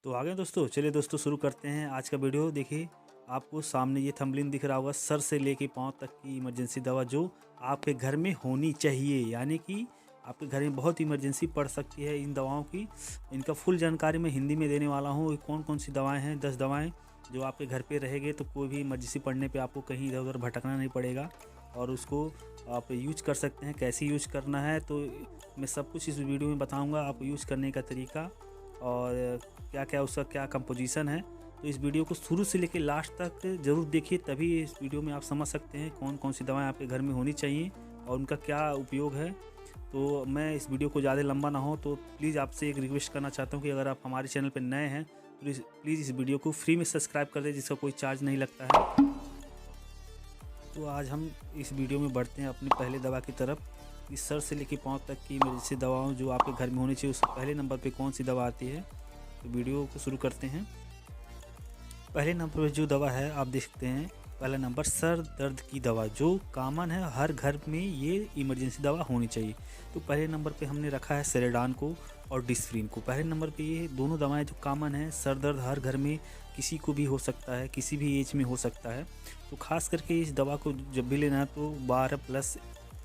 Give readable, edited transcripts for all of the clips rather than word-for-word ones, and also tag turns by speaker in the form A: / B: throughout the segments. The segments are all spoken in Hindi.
A: तो आ गए दोस्तों, चलिए दोस्तों शुरू करते हैं आज का वीडियो। देखिए आपको सामने ये थंबनेल दिख रहा होगा, सर से लेके पाँव तक की इमरजेंसी दवा जो आपके घर में होनी चाहिए, यानी कि आपके घर में बहुत इमरजेंसी पड़ सकती है। इन दवाओं की इनका फुल जानकारी मैं हिंदी में देने वाला हूँ। कौन कौन सी दवाएं हैं, 10 दवाएं जो आपके घर पे रहेंगे तो कोई भी इमरजेंसी पड़ने पे आपको कहीं इधर उधर भटकना नहीं पड़ेगा और उसको आप यूज कर सकते हैं। कैसे यूज करना है तो मैं सब कुछ इस वीडियो में बताऊँगा, आप यूज करने का तरीका और क्या क्या उसका क्या कंपोजिशन है। तो इस वीडियो को शुरू से लेकर लास्ट तक ज़रूर देखिए, तभी इस वीडियो में आप समझ सकते हैं कौन कौन सी दवाएं आपके घर में होनी चाहिए और उनका क्या उपयोग है। तो मैं इस वीडियो को ज़्यादा लंबा ना हो तो प्लीज़ आपसे एक रिक्वेस्ट करना चाहता हूं कि अगर आप हमारे चैनल पर नए हैं तो प्लीज़ इस वीडियो को फ्री में सब्सक्राइब कर दें, जिसका कोई चार्ज नहीं लगता है। तो आज हम इस वीडियो में बढ़ते हैं अपनी पहले दवा की तरफ। इस सर से लेकर पाँव तक की इमरजेंसी दवाओं जो आपके घर में होनी चाहिए, उसके पहले नंबर पे कौन सी दवा आती है। तो वीडियो को शुरू करते हैं। पहले नंबर पर जो दवा है आप देख सकते हैं, पहला नंबर सर दर्द की दवा जो कॉमन है, हर घर में ये इमरजेंसी दवा होनी चाहिए। तो पहले नंबर पे हमने रखा है सेरेडान को और डिस्फ्रीन को। पहले नंबर पे ये दोनों दवाएं जो कॉमन है, सर दर्द हर घर में किसी को भी हो सकता है, किसी भी एज में हो सकता है। तो खास करके इस दवा को जब भी लेना है तो 12+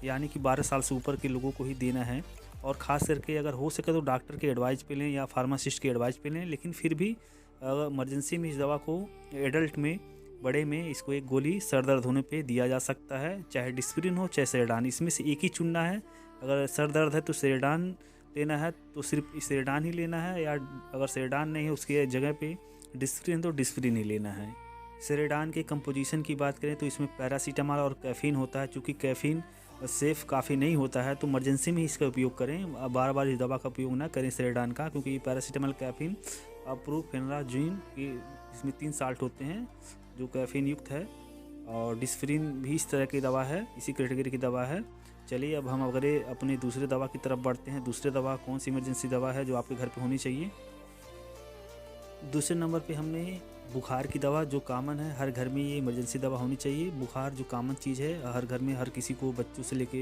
A: यानी कि 12 साल से ऊपर के लोगों को ही देना है। और ख़ास करके अगर हो सके तो डॉक्टर के एडवाइस पे लें या फार्मासिस्ट के एडवाइस पे लें। लेकिन फिर भी इमरजेंसी में इस दवा को एडल्ट में, बड़े में, इसको एक गोली सर दर्द होने पे दिया जा सकता है, चाहे डिस्प्रिन हो चाहे सेरेडान, इसमें से एक ही चुनना है। अगर सर दर्द है तो सेरेडान लेना है तो सिर्फ सेरेडान ही लेना है, या अगर सेरेडान नहीं है उसकी जगह पे डिस्प्रिन तो डिस्प्रिन ही लेना है। सेरेडान के कंपोजिशन की बात करें तो इसमें पैरासीटामॉल और कैफ़ीन होता है। चूँकि कैफ़ीन सेफ़ काफ़ी नहीं होता है तो इमरजेंसी में इसका उपयोग करें, बार बार इस दवा का उपयोग ना करें सेरेडान का, क्योंकि पैरासीटामॉल, कैफ़ीन, प्रोफेनराजोइन की इसमें 3 साल्ट होते हैं जो कैफ़ीन युक्त है। और डिस्प्रिन भी इस तरह की दवा है, इसी कैटेगरी की दवा है। चलिए अब हम अगर अपने दूसरे दवा की तरफ बढ़ते हैं। दूसरे दवा कौन सी इमरजेंसी दवा है जो आपके घर पे होनी चाहिए। दूसरे नंबर पे हमने बुखार की दवा जो कॉमन है, हर घर में ये इमरजेंसी दवा होनी चाहिए। बुखार जो कॉमन चीज़ है, हर घर में हर किसी को, बच्चों से लेके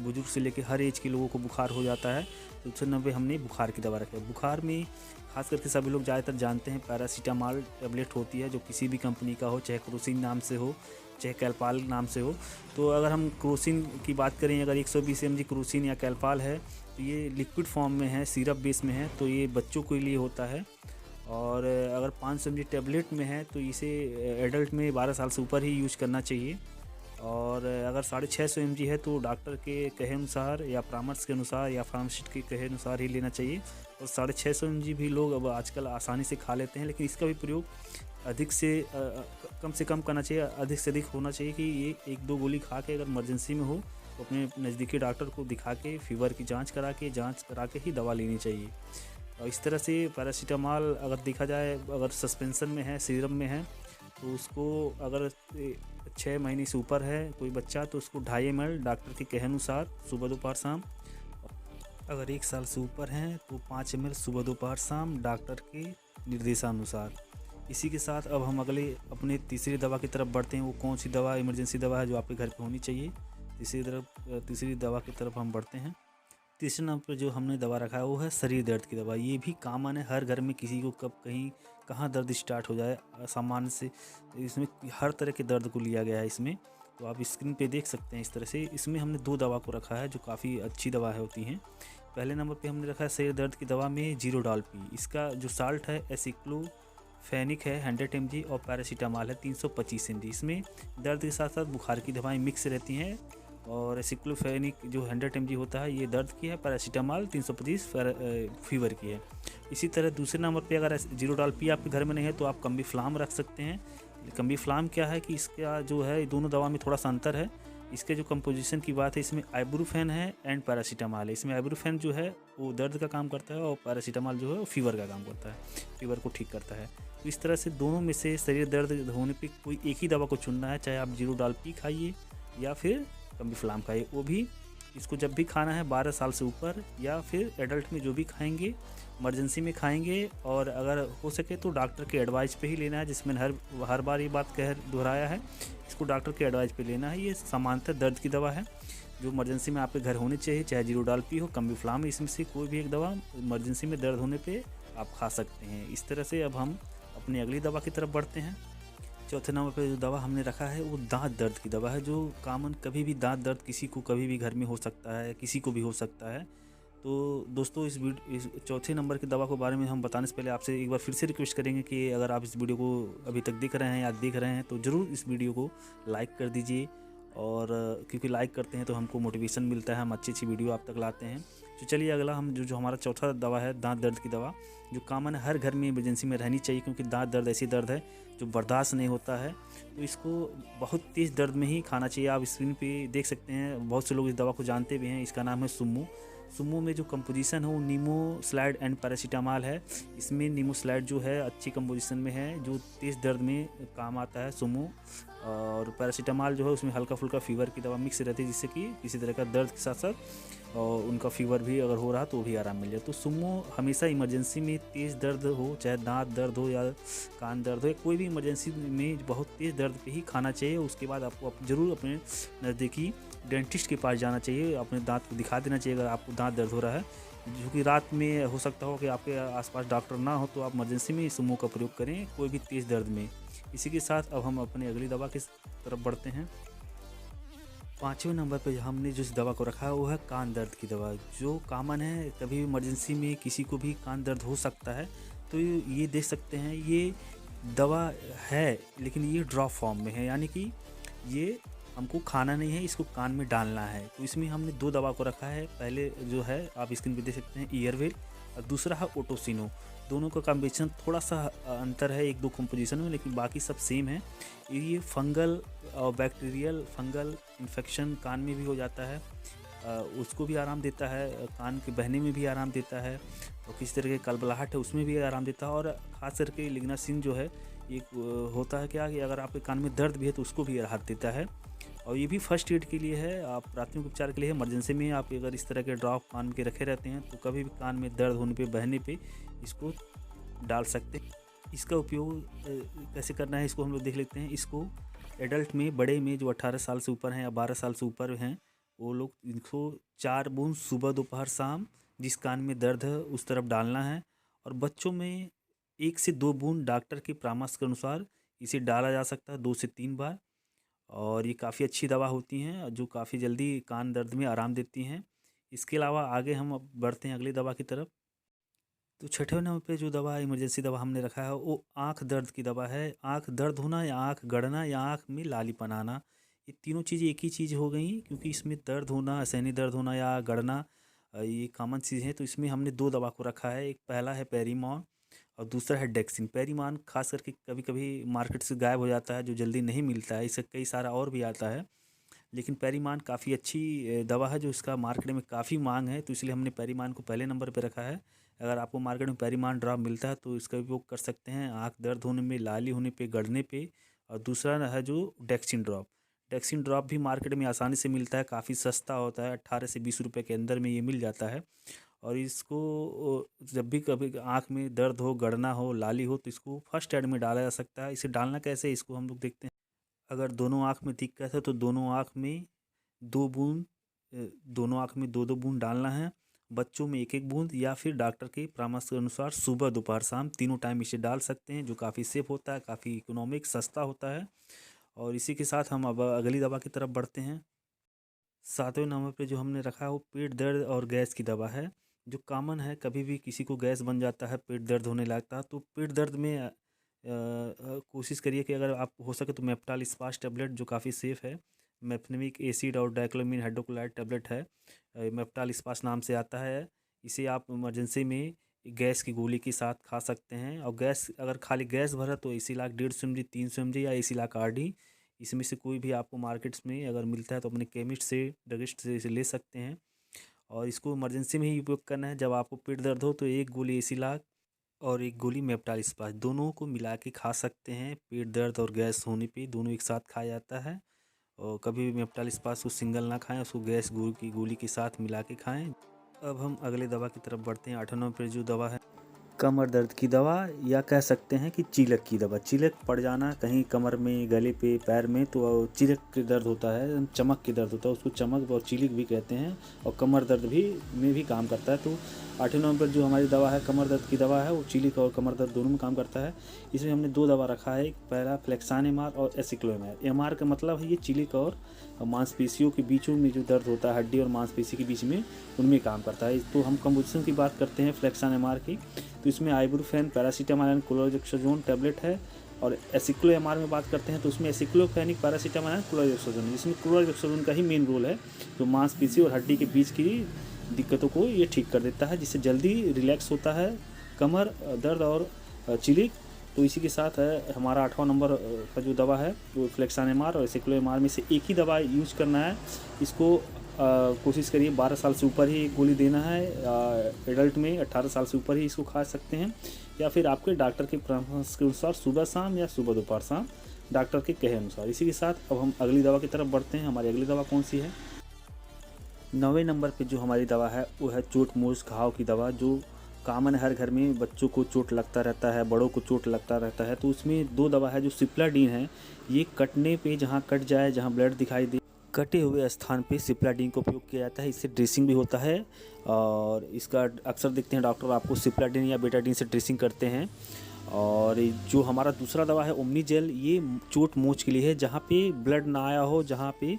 A: बुजुर्ग से लेके हर एज के लोगों को बुखार हो जाता है। तो दूसरे नंबर पे हमने बुखार की दवा रखा है। बुखार में खास करके सभी लोग ज़्यादातर जानते हैं पैरासीटामॉल टैबलेट होती है, जो किसी भी कंपनी का हो, चाहे क्रोसिन नाम से हो चाहे कैल्पाल नाम से हो। तो अगर हम क्रोसिन की बात करें, अगर 120 mg क्रोसिन या कैल्पाल है तो ये लिक्विड फॉर्म में है, सिरप बेस में है, तो ये बच्चों के लिए होता है। और अगर 500 mg टैबलेट में है तो इसे एडल्ट में 12 साल से ऊपर ही यूज करना चाहिए। और अगर 650 mg है तो डॉक्टर के कहे अनुसार या परामर्श के अनुसार या फार्मासिस्ट के कहे अनुसार ही लेना चाहिए। और 650 mg भी लोग अब आजकल आसानी से खा लेते हैं, लेकिन इसका भी प्रयोग अधिक से कम करना चाहिए, अधिक से अधिक होना चाहिए कि ये 1-2 गोली खा के अगर इमरजेंसी में हो तो अपने नज़दीकी डॉक्टर को दिखा के फीवर की जांच करा के ही दवा लेनी चाहिए। और इस तरह से पैरासीटामॉल अगर देखा जाए, अगर सस्पेंशन में है, सीरम में है, तो उसको अगर 6 महीने से ऊपर है कोई बच्चा तो उसको 2.5 ml डॉक्टर के कहे अनुसार सुबह दोपहर शाम। अगर 1 साल से ऊपर हैं तो 5 ml सुबह दोपहर शाम डॉक्टर के निर्देशानुसार। इसी के साथ अब हम अगले अपने तीसरी दवा की तरफ बढ़ते हैं। वो कौन सी दवा इमरजेंसी दवा है जो आपके घर पे होनी चाहिए। तीसरी दवा की तरफ हम बढ़ते हैं। तीसरे नंबर पर जो हमने दवा रखा है वो है शरीर दर्द की दवा। ये भी कॉमन है, हर घर में किसी को कब कहीं कहाँ दर्द स्टार्ट हो जाए सामान्य से, इसमें हर तरह के दर्द को लिया गया है इसमें। तो आप स्क्रीन पे देख सकते हैं इस तरह से। इसमें हमने 2 दवा को रखा है जो काफ़ी अच्छी दवा होती हैं। पहले नंबर पे हमने रखा है शरीर दर्द की दवा में जीरोडाल-पी। इसका जो साल्ट है एसिक्लोफेनिक है 100 mg और पैरासीटामॉल है 325 mg। इसमें दर्द के साथ साथ बुखार की दवाएँ मिक्स रहती हैं। और एसिक्लोफेनिक जो 100 mg होता है ये दर्द की है, पैरासीटामॉल 325 फीवर की है। इसी तरह दूसरे नंबर पे अगर जीरोडाल-पी आपके घर में नहीं है तो आप कम्बीफ्लाम रख सकते हैं। कम्बीफ्लाम क्या है कि इसका जो है दोनों दवा में थोड़ा सा अंतर है। इसके जो कंपोजिशन की बात है, इसमें आइबुप्रोफेन है एंड पैरासीटामॉल है। इसमें आइबुप्रोफेन जो है वो दर्द का काम करता है और पैरासीटामॉल जो है वो फीवर का काम करता है, फीवर को ठीक करता है। तो इस तरह से दोनों में से शरीर दर्द होने पे कोई एक ही दवा को चुनना है, चाहे आप जीरोडाल-पी खाइए या फिर कम्बीफ्लाम खाइए। वो भी इसको जब भी खाना है 12 साल से ऊपर, या फिर एडल्ट में जो भी खाएंगे इमरजेंसी में खाएंगे। और अगर हो सके तो डॉक्टर के एडवाइस पे ही लेना है, जिसमें हर बार ये बात दोहराया है, इसको डॉक्टर के एडवाइस पे लेना है। ये सामान्यतः दर्द की दवा है जो इमरजेंसी में आपके घर होनी चाहिए, चाहे जीरोडाल-पी हो, कम्बीफ्लाम, इसमें से कोई भी एक दवा इमरजेंसी में दर्द होने पे आप खा सकते हैं। इस तरह से अब हम अपनी अगली दवा की तरफ बढ़ते हैं। चौथे नंबर पे जो दवा हमने रखा है वो दांत दर्द की दवा है, जो कॉमन कभी भी दांत दर्द किसी को कभी भी घर में हो सकता है, किसी को भी हो सकता है। तो दोस्तों इस चौथे नंबर की दवा के बारे में हम बताने से पहले आपसे एक बार फिर से रिक्वेस्ट करेंगे कि अगर आप इस वीडियो को अभी तक देख रहे हैं या देख रहे हैं तो ज़रूर इस वीडियो को लाइक कर दीजिए। और क्योंकि लाइक करते हैं तो हमको मोटिवेशन मिलता है, हम अच्छी वीडियो आप तक लाते हैं। तो चलिए अगला हम जो हमारा चौथा दवा है दांत दर्द की दवा, जो कॉमन है, हर घर में इमरजेंसी में रहनी चाहिए, क्योंकि दांत दर्द ऐसी दर्द है जो बर्दाश्त नहीं होता है। तो इसको बहुत तेज़ दर्द में ही खाना चाहिए। आप स्क्रीन पे देख सकते हैं, बहुत से लोग इस दवा को जानते भी हैं। इसका नाम है सुम्मू। सुम्मू में जो कंपोजिशन है वो नीमोस्लाइड एंड पैरासीटामॉल है। इसमें नीमोस्लाइड जो है अच्छी कंपोजिशन में है, जो तेज़ दर्द में काम आता है सुम्मू। और पैरासीटामॉल जो है उसमें हल्का फुल्का फीवर की दवा मिक्स रहती है, जिससे कि किसी तरह का दर्द के साथ साथ और उनका फीवर भी अगर हो रहा तो भी आराम मिल जाए। तो सुम्मू हमेशा इमरजेंसी में तेज़ दर्द हो, चाहे दांत दर्द हो या कान दर्द हो, कोई भी इमरजेंसी में बहुत तेज़ दर्द पे ही खाना चाहिए। उसके बाद आपको ज़रूर अपने नज़दीकी डेंटिस्ट के पास जाना चाहिए, अपने दांत को दिखा देना चाहिए अगर आपको दांत दर्द हो रहा है। जो कि रात में हो सकता हो कि आपके आसपास डॉक्टर ना हो, तो आप इमरजेंसी में सुम्मू का प्रयोग करें कोई भी तेज़ दर्द में। इसी के साथ अब हम अपनी अगली दवा की तरफ बढ़ते हैं। पाँचवें नंबर पे हमने जिस दवा को रखा है वो है कान दर्द की दवा, जो कॉमन है, कभी इमरजेंसी में किसी को भी कान दर्द हो सकता है। तो ये देख सकते हैं, ये दवा है लेकिन ये ड्रॉप फॉर्म में है, यानी कि ये हमको खाना नहीं है, इसको कान में डालना है। तो इसमें हमने दो दवा को रखा है। पहले जो है आप स्क्रीन पे देख सकते हैं ईयरवेल, और दूसरा है ओटोसिनो। दोनों का कॉम्बिनेशन थोड़ा सा अंतर है एक दो कंपोजिशन में, लेकिन बाकी सब सेम है। ये फंगल और बैक्टीरियल फंगल इन्फेक्शन कान में भी हो जाता है, उसको भी आराम देता है, कान के बहने में भी आराम देता है, और किसी तरह की कलबलाहट है उसमें भी आराम देता है। और ख़ास करके लिग्नासिन जो है एक होता है क्या कि अगर आपके कान में दर्द भी है तो उसको भी राहत देता है। और ये भी फर्स्ट एड के लिए है, आप प्राथमिक उपचार के लिए है। इमरजेंसी में आप अगर इस तरह के ड्रॉप कान के रखे रहते हैं तो कभी भी कान में दर्द होने पे, बहने पे इसको डाल सकते हैं। इसका उपयोग कैसे करना है इसको हम लोग देख लेते हैं। इसको एडल्ट में, बड़े में जो 18 साल से ऊपर हैं या 12 साल से ऊपर हैं, वो लोग इनको 4 बूंद सुबह दोपहर शाम जिस कान में दर्द है उस तरफ डालना है। और बच्चों में 1 से 2 बूंद डॉक्टर के परामर्श के अनुसार इसे डाला जा सकता है 2 से 3 बार। और ये काफ़ी अच्छी दवा होती हैं जो काफ़ी जल्दी कान दर्द में आराम देती हैं। इसके अलावा आगे हम अब बढ़ते हैं अगली दवा की तरफ। तो छठे नंबर पे जो दवा इमरजेंसी दवा हमने रखा है वो आँख दर्द की दवा है। आँख दर्द होना या आँख गड़ना या आँख में लालीपन आना, ये तीनों चीज़ें एक ही चीज़ हो गई, क्योंकि इसमें दर्द होना, सहनी दर्द होना या गड़ना ये कॉमन चीज़ है। तो इसमें हमने दो दवा को रखा है, एक पहला है पेरीमॉन और दूसरा है डेक्सिन। पेरीमॉन खास करके कभी कभी मार्केट से गायब हो जाता है, जो जल्दी नहीं मिलता है, इससे कई सारा और भी आता है, लेकिन पेरीमान काफ़ी अच्छी दवा है जो इसका मार्केट में काफ़ी मांग है, तो इसलिए हमने पेरीमान को पहले नंबर पे रखा है। अगर आपको मार्केट में पेरीमान ड्रॉप मिलता है तो इसका उपयोग कर सकते हैं आँख दर्द होने में, लाली होने पे, गड़ने पे। और दूसरा है जो डेक्सिन ड्रॉप। डेक्सिन ड्रॉप भी मार्केट में आसानी से मिलता है, काफ़ी सस्ता होता है, 18 से 20 रुपये के अंदर में ये मिल जाता है। और इसको जब भी कभी आँख में दर्द हो, गड़ना हो, लाली हो, तो इसको फर्स्ट एड में डाला जा सकता है। इसे डालना कैसे, इसको हम लोग देखते हैं। अगर दोनों आँख में दिक्कत है तो दोनों आँख में 2 बूंद, दोनों आँख में 2-2 बूंद डालना है। बच्चों में 1-1 बूंद, या फिर डॉक्टर के परामर्श के अनुसार सुबह दोपहर शाम तीनों टाइम इसे डाल सकते हैं, जो काफ़ी सेफ होता है, काफ़ी इकोनॉमिक सस्ता होता है। और इसी के साथ हम अब अगली दवा की तरफ बढ़ते हैं। 7वें नंबर पे जो हमने रखा है वो पेट दर्द और गैस की दवा है, जो कॉमन है, कभी भी किसी को गैस बन जाता है, पेट दर्द होने लगता है। तो पेट दर्द में कोशिश करिए कि अगर आप हो सके तो मेप्टाल स्पास टैबलेट, जो काफ़ी सेफ़ है, मेफनेमिक एसिड और डाइक्लोमीन हाइड्रोक्लोराइड टैबलेट है, मेप्टाल स्पास नाम से आता है। इसे आप इमरजेंसी में गैस की गोली के साथ खा सकते हैं। और गैस, अगर खाली गैस भरा तो एसिलाक 150 mg, 300 mg या एसिलाक आरडी, इसमें से कोई भी आपको मार्केट्स में अगर मिलता है तो अपने केमिस्ट से, ड्रगिस्ट से इसे ले सकते हैं। और इसको इमरजेंसी में ही उपयोग करना है। जब आपको पेट दर्द हो तो 1 गोली एसिलाक और 1 गोली मेप्टाल स्पास, दोनों को मिला के खा सकते हैं। पेट दर्द और गैस होने पे दोनों एक साथ खाया जाता है। और कभी भी मेप्टाल स्पास को सिंगल ना खाएं, उसको गैस की गोली के साथ मिला के खाएं। अब हम अगले दवा की तरफ बढ़ते हैं। 8 नंबर पर जो दवा है कमर दर्द की दवा, या कह सकते हैं कि चिलक की दवा। चिलक पड़ जाना कहीं कमर में, गले पे, पैर में, तो चिलक की दर्द होता है, चमक की दर्द होता है, उसको चमक और चिलक भी कहते हैं। और कमर दर्द भी में भी काम करता है। तो 8वें नंबर पर जो हमारी दवा है कमर दर्द की दवा है, वो चिलिक और कमर दर्द दोनों में काम करता है। इसमें हमने 2 दवा रखा है, पहला फ्लेक्सान एमआर और एसिक्लोएमार। एमआर का मतलब है ये चिलिक और मांसपेशियों के बीचों में जो दर्द होता है, हड्डी और मांसपेशी के बीच में, उनमें काम करता है। तो हम कंपोजिशन की बात करते हैं फ्लेक्सान एमआर की, तो इसमें आइबुप्रोफेन, पैरासीटामोल एंड क्लोरोजेक्सोजोन टैबलेट है। और एसिक्लोएमार में बात करते हैं तो उसमें एसिक्लोफेनिक, पैरासीटामोल एंड क्लोरोजेक्सोजोन, जिसमें क्लोरोजेक्सोजोन का ही मेन रोल है, जो मांसपेशी और हड्डी के बीच की दिक्कतों को ये ठीक कर देता है, जिससे जल्दी रिलैक्स होता है कमर दर्द और चिलिक। तो इसी के साथ है हमारा 8वां नंबर का जो दवा है वो फ्लेक्सान एमआर और एसिक्लोएमार में से एक ही दवा यूज करना है। इसको कोशिश करिए 12 साल से ऊपर ही गोली देना है। एडल्ट में 18 साल से ऊपर ही इसको खा सकते हैं, या फिर आपके डॉक्टर के परामर्श के अनुसार सुबह शाम या सुबह दोपहर शाम डॉक्टर के कहे अनुसार। इसी के साथ अब हम अगली दवा की तरफ बढ़ते हैं। हमारी अगली दवा कौन सी है? 9वें नंबर पे जो हमारी दवा है वो है चोट मोच घाव की दवा, जो कॉमन हर घर में बच्चों को चोट लगता रहता है, बड़ों को चोट लगता रहता है। तो उसमें 2 दवा है जो सिप्लाडीन है। ये कटने पे जहाँ कट जाए, जहाँ ब्लड दिखाई दे, कटे हुए स्थान पे सिप्लाडीन का उपयोग किया जाता है। इससे ड्रेसिंग भी होता है और इसका अक्सर देखते हैं डॉक्टर आपको सिप्लाडीन या बेटाडीन से ड्रेसिंग करते हैं। और जो हमारा दूसरा दवा है ओमनी जेल, ये चोट मोच के लिए है, जहाँ पे ब्लड ना आया हो, जहाँ पे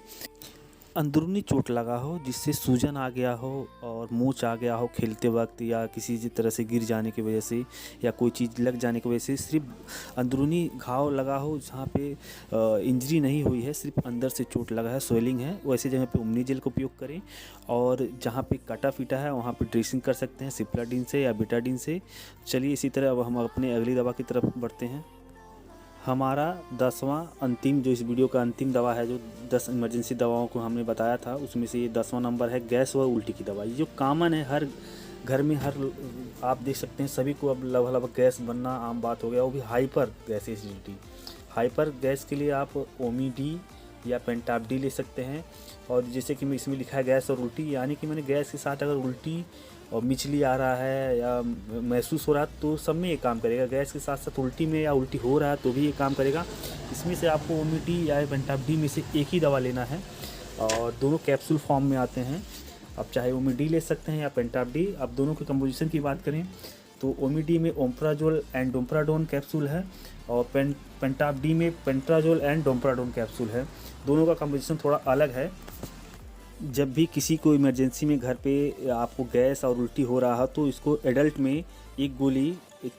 A: अंदरूनी चोट लगा हो, जिससे सूजन आ गया हो और मोच आ गया हो खेलते वक्त, या किसी तरह से गिर जाने की वजह से, या कोई चीज़ लग जाने की वजह से, सिर्फ अंदरूनी घाव लगा हो जहाँ पे इंजरी नहीं हुई है, सिर्फ अंदर से चोट लगा है, स्वेलिंग है, वैसे जगह पे ओमनी जेल का उपयोग करें। और जहाँ पे कटा फीटा है वहाँ पे ड्रेसिंग कर सकते हैं सिप्लाडीन से या बेटाडीन से। चलिए इसी तरह अब हम अपने अगली दवा की तरफ बढ़ते हैं। हमारा 10वां अंतिम, जो इस वीडियो का अंतिम दवा है, जो 10 इमरजेंसी दवाओं को हमने बताया था, उसमें से ये 10वां नंबर है गैस व उल्टी की दवा। ये जो कॉमन है हर घर में, हर आप देख सकते हैं सभी को अब लगभग गैस बनना आम बात हो गया, वो भी hyper gas acidity. Hyper gas के लिए आप ओमी-डी या पेंटाप-डी ले सकते हैं। और जैसे कि इसमें लिखा है गैस और उल्टी, यानी कि मैंने गैस के साथ अगर उल्टी और मिचली आ रहा है या महसूस हो रहा है तो सब में ये काम करेगा। गैस के साथ साथ उल्टी में या उल्टी हो रहा है तो भी ये काम करेगा। इसमें से आपको ओमी-डी या पेंटाप-डी में से एक ही दवा लेना है, और दोनों कैप्सूल फॉर्म में आते हैं। आप चाहे ओमी-डी ले सकते हैं या पेंटाप-डी। अब दोनों के कंपोजिशन की बात करें तो ओमी-डी में ओम्प्राजोल एंड डोम्प्राडोन कैप्सूल है, और पेंटाप-डी में पेंट्राजोल एंड डोम्प्राडोन कैप्सूल है। दोनों का कंपोजिशन थोड़ा अलग है। जब भी किसी को इमरजेंसी में घर पे आपको गैस और उल्टी हो रहा है तो इसको एडल्ट में एक गोली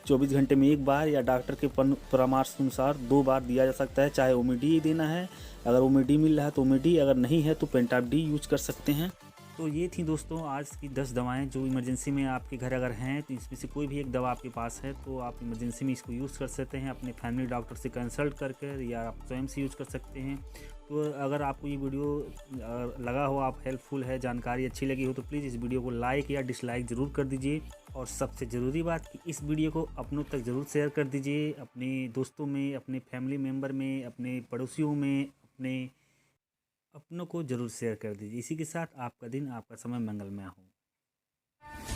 A: 24 घंटे में एक बार या डॉक्टर के परामर्श के अनुसार 2 बार दिया जा सकता है। चाहे ओमी-डी देना है, अगर ओमी-डी मिल रहा है तो ओमी-डी, अगर नहीं है तो पेंटाप-डी यूज कर सकते हैं। तो ये थी दोस्तों आज की 10 दवाएं जो इमरजेंसी में आपके घर अगर हैं, तो इसमें से कोई भी एक दवा आपके पास है तो आप इमरजेंसी में इसको यूज़ कर सकते हैं अपने फैमिली डॉक्टर से कंसल्ट करके, या आप स्वयं से यूज़ कर सकते हैं। तो अगर आपको ये वीडियो लगा हो, आप हेल्पफुल है, जानकारी अच्छी लगी हो, तो प्लीज़ इस वीडियो को लाइक या डिसलाइक ज़रूर कर दीजिए। और सबसे ज़रूरी बात कि इस वीडियो को अपनों तक ज़रूर शेयर कर दीजिए, अपने दोस्तों में, अपने फैमिली मेम्बर में, अपने पड़ोसियों में, अपनों को ज़रूर शेयर कर दीजिए। इसी के साथ आपका दिन, आपका समय मंगलमय हो।